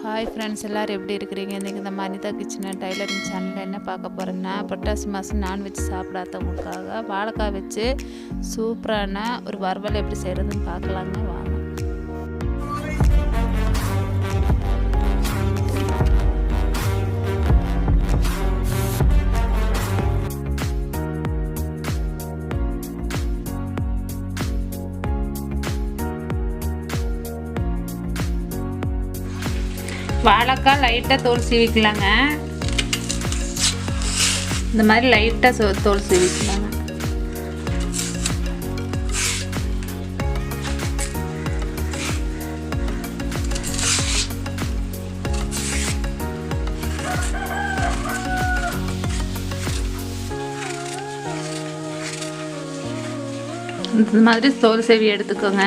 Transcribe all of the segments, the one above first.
Hi friends, எல்லோரும் எப்படி இருக்கிறீங்க? இன்றைக்கி நம்ம அனிதா கிச்சன் டைலரிங் சேனலில் என்ன பார்க்க போகிறேன்னா, புரட்டாசி மாதம் நான்வெஜ் சாப்பிடாதவங்களுக்காக வாழைக்காய் வச்சு சூப்பரான ஒரு வறுவல் எப்படி செய்கிறதுன்னு பார்க்கலாங்க, வாங்க. வாழைக்காய் லைட்டாக தோல் சீவிக்கலாங்க. இந்த மாதிரி லைட்டாக தோல் சீவிக்கலாங்க. இந்த மாதிரி தோல் சீவி எடுத்துக்கோங்க.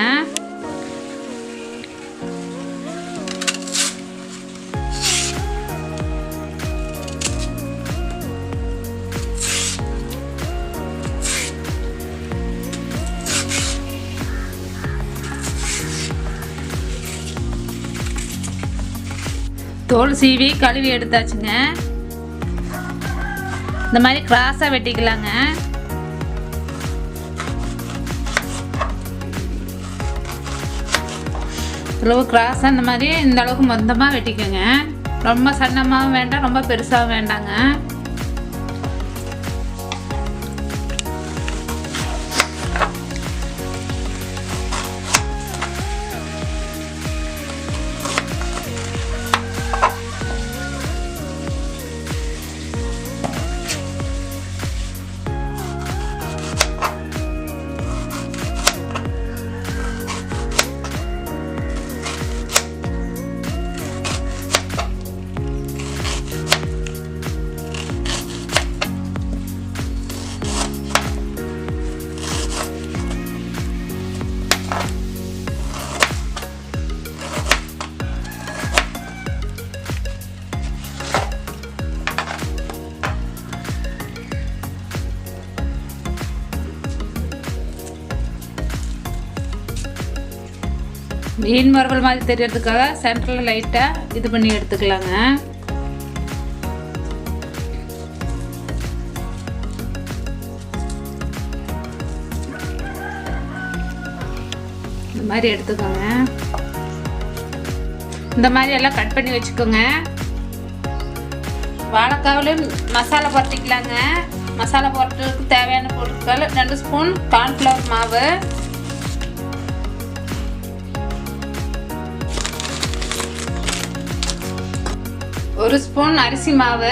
தோல் சீவி கழுவி எடுத்தாச்சுங்க. இந்த மாதிரி கிராஸாக வெட்டிக்கலாங்க. அளவு கிராஸாக இந்த மாதிரி இந்த அளவுக்கு மொத்தமாக வெட்டிக்கோங்க. ரொம்ப சன்னமாகவும் வேண்டாம், ரொம்ப பெருசாகவும் வேண்டாங்க. மீன் வறுவல் மாதிரி தெரியறதுக்காக சென்டரில் லைட்டாக இது பண்ணி எடுத்துக்கலாங்க. இந்த மாதிரி எடுத்துக்கோங்க. இந்த மாதிரி எல்லாம் கட் பண்ணி வச்சுக்கோங்க. வாழைக்காவிலையும் மசாலா போட்டுக்கலாங்க. மசாலா போட்டுறதுக்கு தேவையான பொருட்கள் 2 ஸ்பூன் கார்ன்ஃப்ளவர் மாவு, 1 ஸ்பூன் அரிசி மாவு,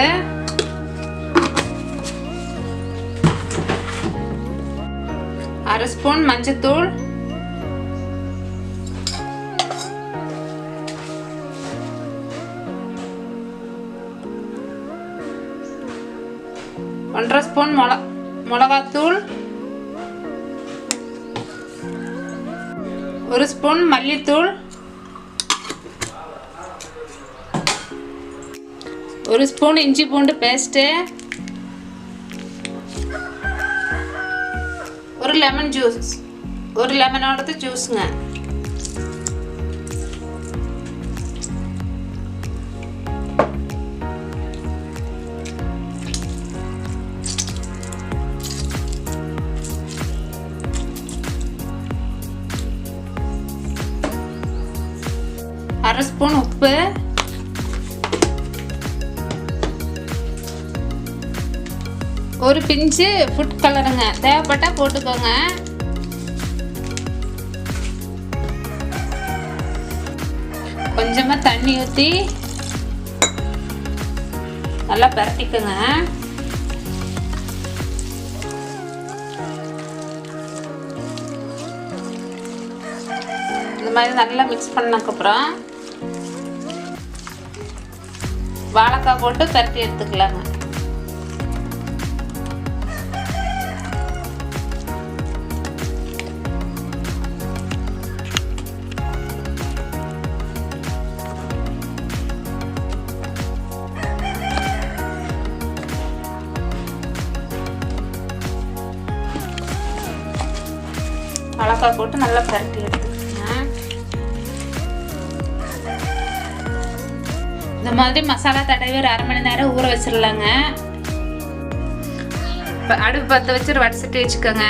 1/2 ஸ்பூன் மஞ்சத்தூள், 1/2 ஸ்பூன் மிளகாத்தூள், 1 ஸ்பூன் மல்லித்தூள், 1 ஸ்பூன் இஞ்சி பூண்டு பேஸ்ட்டு, 1 லெமன் ஜூஸ், 1 லெமனோடது ஜூஸுங்க. அரை ஸ்பூன் உப்பு, 1 பிஞ்சு ஃபுட் கலருங்க. தேவைப்பட்டா போட்டுக்கோங்க. கொஞ்சமாக தண்ணி ஊற்றி நல்லா பரட்டிக்கோங்க. இந்த மாதிரி நல்லா மிக்ஸ் பண்ணதுக்கப்புறம் வாழைக்காய் போட்டு பரட்டி எடுத்துக்கலாங்க. வாழைக்காய் போட்டு நல்லா பரட்டி எடுத்துக்கோங்க. இந்த மாதிரி மசாலா தடவி ஒரு 1/2 மணி நேரம் ஊற வச்சிடலாங்க. இப்போ அடுப்பு பற்ற வச்சு ஒரு வடசட்டி வச்சுக்கோங்க.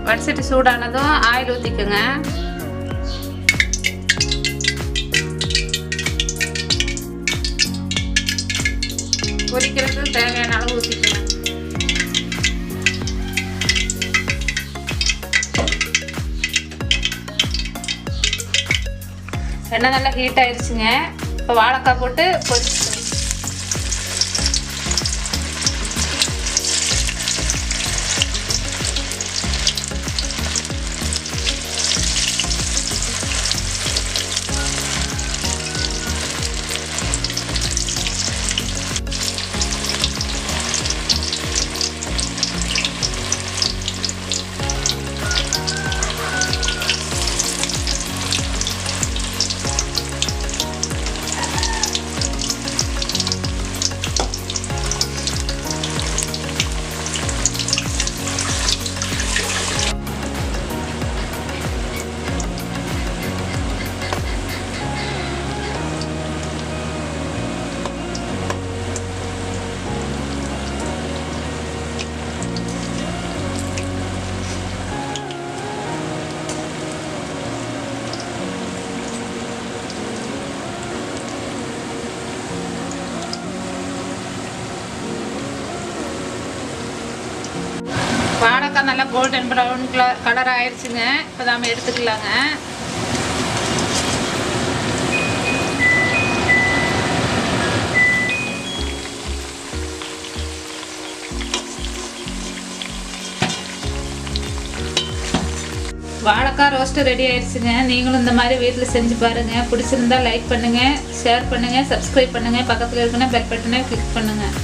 வடசட்டி சூடானதும் ஆயில் ஊற்றிக்கோங்க. பொரிக்கிறதுக்கு தேவையான அளவு ஊற்றிக்கோங்க. எண்ணெய் நல்லா ஹீட் ஆயிடுச்சுங்க. இப்போ வாழைக்காய் போட்டு பொரிச்சுக்கோங்க. வாழைக்காய் நல்லா கோல்டன் ப்ரௌன் கலர் ஆயிடுச்சுங்க. இப்போ நாம எடுத்துக்கலாங்க. வாழைக்காய் ரோஸ்ட்டு ரெடி ஆயிடுச்சுங்க. நீங்களும் இந்த மாதிரி வீட்டில் செஞ்சு பாருங்கள். பிடிச்சிருந்தா லைக் பண்ணுங்கள், ஷேர் பண்ணுங்கள், சப்ஸ்கிரைப் பண்ணுங்கள், பக்கத்தில் இருக்கிற பெல் பட்டனை கிளிக் பண்ணுங்கள்.